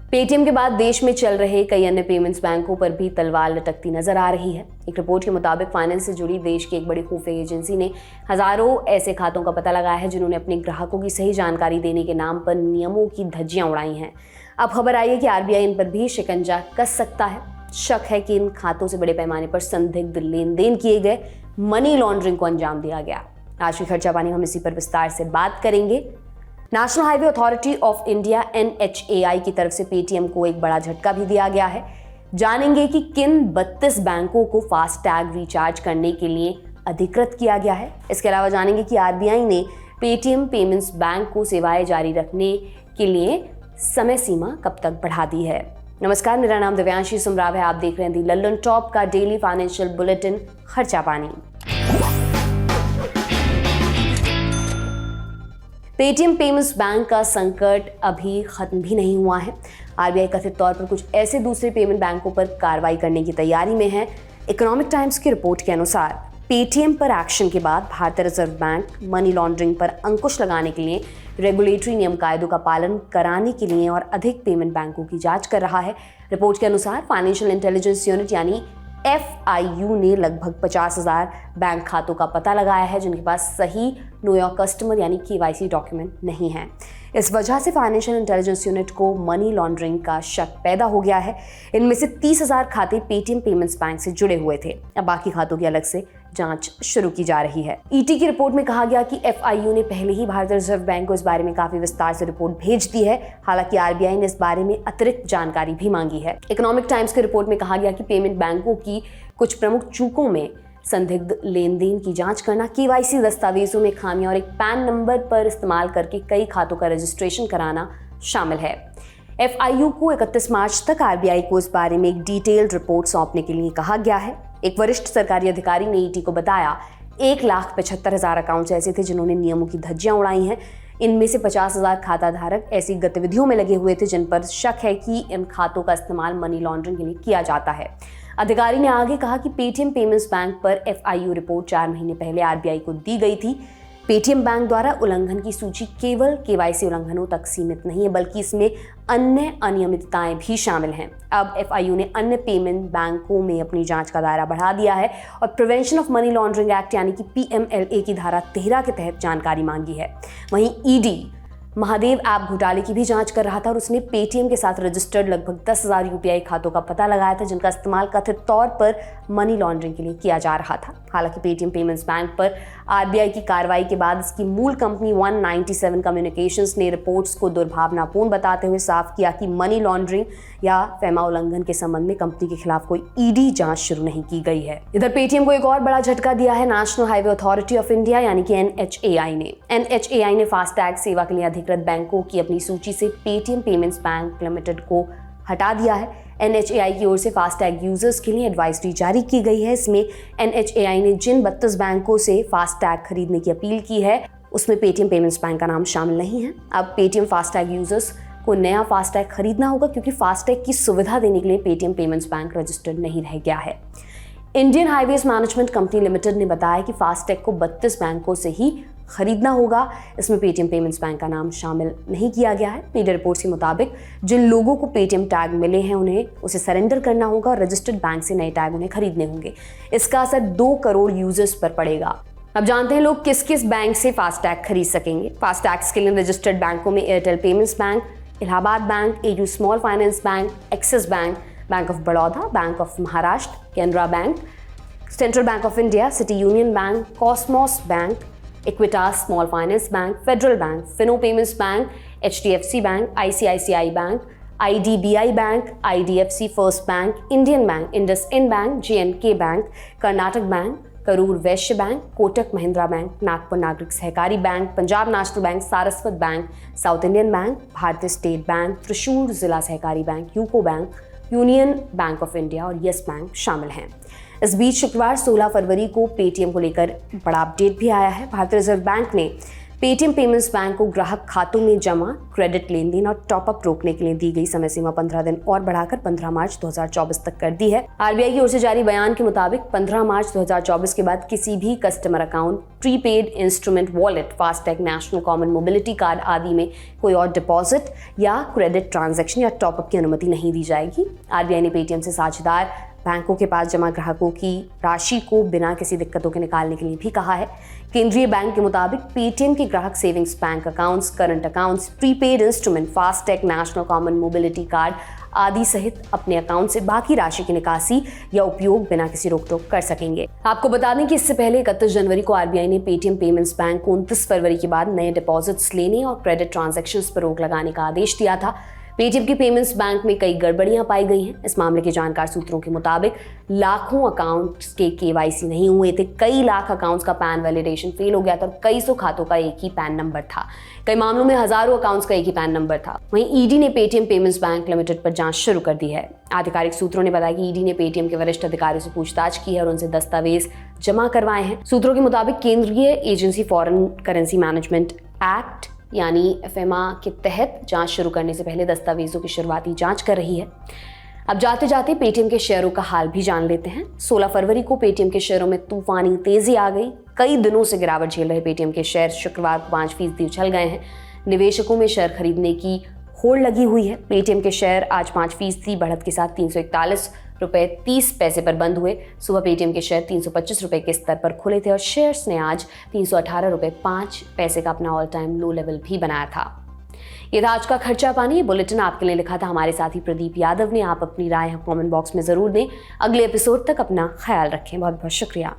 Paytm के बाद देश में चल रहे कई अन्य पेमेंट्स बैंकों पर भी तलवार लटकती नजर आ रही है। एक रिपोर्ट के मुताबिक फाइनेंस से जुड़ी देश की एक बड़ी खुफिया एजेंसी ने हजारों ऐसे खातों का पता लगाया है जिन्होंने अपने ग्राहकों की सही जानकारी देने के नाम पर नियमों की धज्जियां उड़ाई हैं। अब खबर आई है कि आरबीआई इन पर भी शिकंजा कस सकता है। शक है कि इन खातों से बड़े पैमाने पर संदिग्ध लेन देन किए गए, मनी लॉन्ड्रिंग को अंजाम दिया गया। आज की खर्चा पानी हम इसी पर विस्तार से बात करेंगे। National highway authority of India NHAI की तरफ से पेटीएम को एक बड़ा झटका भी दिया गया है। जानेंगे कि किन 32 बैंकों को फास्टैग रिचार्ज करने के लिए अधिकृत किया गया है। इसके अलावा जानेंगे कि आरबीआई ने पेटीएम पेमेंट्स बैंक को सेवाएं जारी रखने के लिए समय सीमा कब तक बढ़ा दी है। नमस्कार, मेरा नाम दिव्यांशी सुमराव है। आप देख रहे हैं दी लंदन टॉप का डेली फाइनेंशियल बुलेटिन खर्चा पानी। पेटीएम पेमेंट्स बैंक का संकट अभी खत्म भी नहीं हुआ है। आरबीआई कथित तौर पर कुछ ऐसे दूसरे पेमेंट बैंकों पर कार्रवाई करने की तैयारी में है। इकोनॉमिक टाइम्स की रिपोर्ट के अनुसार पेटीएम पर एक्शन के बाद भारतीय रिजर्व बैंक मनी लॉन्ड्रिंग पर अंकुश लगाने के लिए रेगुलेटरी नियम कायदों का पालन कराने के लिए और अधिक पेमेंट बैंकों की जांच कर रहा है। रिपोर्ट के अनुसार फाइनेंशियल इंटेलिजेंस यूनिट यानी FIU ने लगभग 50,000 बैंक खातों का पता लगाया है जिनके पास सही नो योर कस्टमर यानी KYC डॉक्यूमेंट नहीं है। इस वजह से फाइनेंशियल इंटेलिजेंस यूनिट को मनी लॉन्ड्रिंग का शक पैदा हो गया है। इनमें से 30,000 खाते पेटीएम पेमेंट्स बैंक से जुड़े हुए थे। अब बाकी खातों की अलग से जांच शुरू की जा रही है। ET की रिपोर्ट में कहा गया कि FIU ने पहले ही भारतीय रिजर्व बैंक को इस बारे में काफी विस्तार से रिपोर्ट भेज दी है। हालांकि आरबीआई ने इस बारे में अतिरिक्त जानकारी भी मांगी है। इकोनॉमिक टाइम्स की रिपोर्ट में कहा गया कि पेमेंट बैंकों की कुछ प्रमुख चूकों में संदिग्ध लेन देन की जांच करना, KYC दस्तावेजों में खामियां और एक पैन नंबर पर इस्तेमाल करके कई खातों का रजिस्ट्रेशन कराना शामिल है। FIU को 31 मार्च तक आरबीआई को इस बारे में एक डिटेल्ड रिपोर्ट सौंपने के लिए कहा गया है। एक वरिष्ठ सरकारी अधिकारी ने ET को बताया 1,75,000 अकाउंट्स ऐसे थे जिन्होंने नियमों की धज्जियां उड़ाई हैं। इनमें से 50,000 खाता धारक ऐसी गतिविधियों में लगे हुए थे जिन पर शक है कि इन खातों का इस्तेमाल मनी लॉन्ड्रिंग के लिए किया जाता है। अधिकारी ने आगे कहा कि पेटीएम पेमेंट्स बैंक पर FIU रिपोर्ट 4 महीने पहले आरबीआई को दी गई थी। पेटीएम बैंक द्वारा उल्लंघन की सूची केवल KYC उल्लंघनों तक सीमित नहीं है बल्कि इसमें अन्य अनियमितताएं भी शामिल हैं। अब FIU ने अन्य पेमेंट बैंकों में अपनी जांच का दायरा बढ़ा दिया है और prevention of money laundering act यानी कि PMLA की धारा 13 के तहत जानकारी मांगी है। वहीं ED महादेव ऐप घोटाले की भी जांच कर रहा था और उसने पेटीएम के साथ रजिस्टर्ड लगभग 10,000 UPI खातों का पता लगाया था जिनका इस्तेमाल कथित तौर पर मनी लॉन्ड्रिंग के लिए किया जा रहा था। हालांकि पेटीएम पेमेंट्स बैंक पर आरबीआई की कार्रवाई के बाद इसकी मूल कंपनी 197 कम्युनिकेशंस ने रिपोर्ट्स को दुर्भावनापूर्ण बताते हुए साफ किया कि मनी लॉन्ड्रिंग या फेमा उल्लंघन के संबंध में कंपनी के खिलाफ कोई ED जांच शुरू नहीं की गई है। इधर पेटीएम को एक और बड़ा झटका दिया है national highway authority of India यानी कि NHAI ने। NHAI ने फास्टैग सेवा के लिए अधिकृत बैंकों की अपनी सूची से पेटीएम पेमेंट्स बैंक लिमिटेड को हटा दिया है। NHAI की ओर से फास्टैग यूजर्स के लिए एडवाइजरी जारी की गई है। इसमें NHAI ने जिन 32 बैंकों से फास्टैग खरीदने की अपील की है उसमें पेटीएम पेमेंट्स बैंक का नाम शामिल नहीं है। अब पेटीएम फास्टैग यूजर्स को नया फास्टैग खरीदना होगा क्योंकि फास्टैग की सुविधा देने के लिए पेटीएम पेमेंट्स बैंक रजिस्टर्ड नहीं रह गया है। Indian highways management company limited ने बताया कि फास्टैग को 32 बैंकों से ही खरीदना होगा। इसमें पेटीएम पेमेंट्स बैंक का नाम शामिल नहीं किया गया है। मीडिया रिपोर्ट्स के मुताबिक जिन लोगों को पेटीएम टैग मिले हैं उन्हें उसे सरेंडर करना होगा और रजिस्टर्ड बैंक से नए टैग उन्हें खरीदने होंगे। इसका असर 2 करोड़ यूजर्स पर पड़ेगा। अब जानते हैं लोग किस किस बैंक से फास्टैग खरीद सकेंगे। फास्टैग्स के लिए रजिस्टर्ड बैंकों में Airtel payments bank, Allahabad bank, AU small finance bank, axis bank, bank of Baroda, bank of Maharashtra, Canara bank, central bank of India, city union bank, Cosmos bank, Equitas small finance bank, federal bank, Fino payments bank, HDFC bank, ICICI bank, IDBI bank, IDFC first bank, Indian bank, IndusInd bank, JNK bank, Karnataka bank, Karur Vysya bank, Kotak Mahindra bank, Nagpur नागरिक सहकारी bank, Punjab national bank, Saraswat bank, south Indian bank, भारतीय state bank, Thrissur जिला सहकारी bank, UCO bank, union bank of India और yes bank शामिल हैं। इस बीच शुक्रवार 16 फरवरी को पेटीएम को लेकर बड़ा अपडेट भी आया है। भारतीय रिजर्व बैंक ने पेटीएम पेमेंट्स बैंक को ग्राहक खातों में जमा क्रेडिट लेन देन और टॉपअप रोकने के लिए दी गई समय सीमा 15 दिन और बढ़ाकर 15 मार्च 2024 तक कर दी है। आरबीआई की ओर से जारी बयान के मुताबिक 15 मार्च 2024 के बाद किसी भी customer account, prepaid instrument wallet, FASTag, national common mobility card आदि में कोई और डिपॉजिट या क्रेडिट ट्रांजैक्शन या टॉपअप की अनुमति नहीं दी जाएगी। आरबीआई ने पेटीएम से साझेदार बैंकों के पास जमा ग्राहकों की राशि को बिना किसी दिक्कतों के निकालने के लिए भी कहा है। केंद्रीय बैंक के मुताबिक पेटीएम के ग्राहक savings bank accounts, current accounts, prepaid instrument, FASTag, national common mobility card आदि सहित अपने अकाउंट से बाकी राशि की निकासी या उपयोग बिना किसी रोक टोक कर सकेंगे। आपको बता दें कि इससे पहले 31 जनवरी को आरबीआई ने पेटीएम पेमेंट्स बैंक को 29 फरवरी के बाद नए डिपॉजिट्स लेने और क्रेडिट ट्रांजैक्शंस पर रोक लगाने का आदेश दिया था। पेटीएम के पेमेंट्स बैंक में कई गड़बड़ियां पाई गई हैं। इस मामले के जानकार सूत्रों के मुताबिक लाखों अकाउंट्स के केवाईसी नहीं हुए थे, कई लाख अकाउंट्स का पैन वैलिडेशन फेल हो गया था और कई सौ खातों का एक ही पैन नंबर था। कई मामलों में हजारों अकाउंट्स का एक ही पैन नंबर था। वहीं ईडी ने पेटीएम पेमेंट्स बैंक लिमिटेड पर जांच शुरू कर दी है। आधिकारिक सूत्रों ने बताया कि ईडी ने पेटीएम के वरिष्ठ अधिकारियों से पूछताछ की है और उनसे दस्तावेज जमा करवाए हैं। सूत्रों के मुताबिक केंद्रीय agency foreign currency management act यानी एफएमआ के तहत जांच शुरू करने से पहले दस्तावेजों की शुरुआती जांच कर रही है। अब जाते जाते पेटीएम के शेयरों का हाल भी जान लेते हैं। 16 फरवरी को पेटीएम के शेयरों में तूफानी तेजी आ गई। कई दिनों से गिरावट झेल रहे पेटीएम के शेयर शुक्रवार को 5% उछल गए हैं। निवेशकों में शेयर खरीदने की होड़ लगी हुई है। पेटीएम के शेयर आज 5% बढ़त के साथ 341 रुपए 30 पैसे पर बंद हुए। सुबह पेटीएम के शेयर 325 रुपए के स्तर पर खुले थे और शेयर्स ने आज 318 रुपए 5 पैसे का अपना ऑल टाइम लो लेवल भी बनाया था। ये था आज का खर्चा पानी। बुलेटिन आपके लिए लिखा था हमारे साथी प्रदीप यादव ने। आप अपनी राय कमेंट बॉक्स में जरूर दें। अगले एपिसोड तक अपना ख्याल रखें। बहुत बहुत शुक्रिया।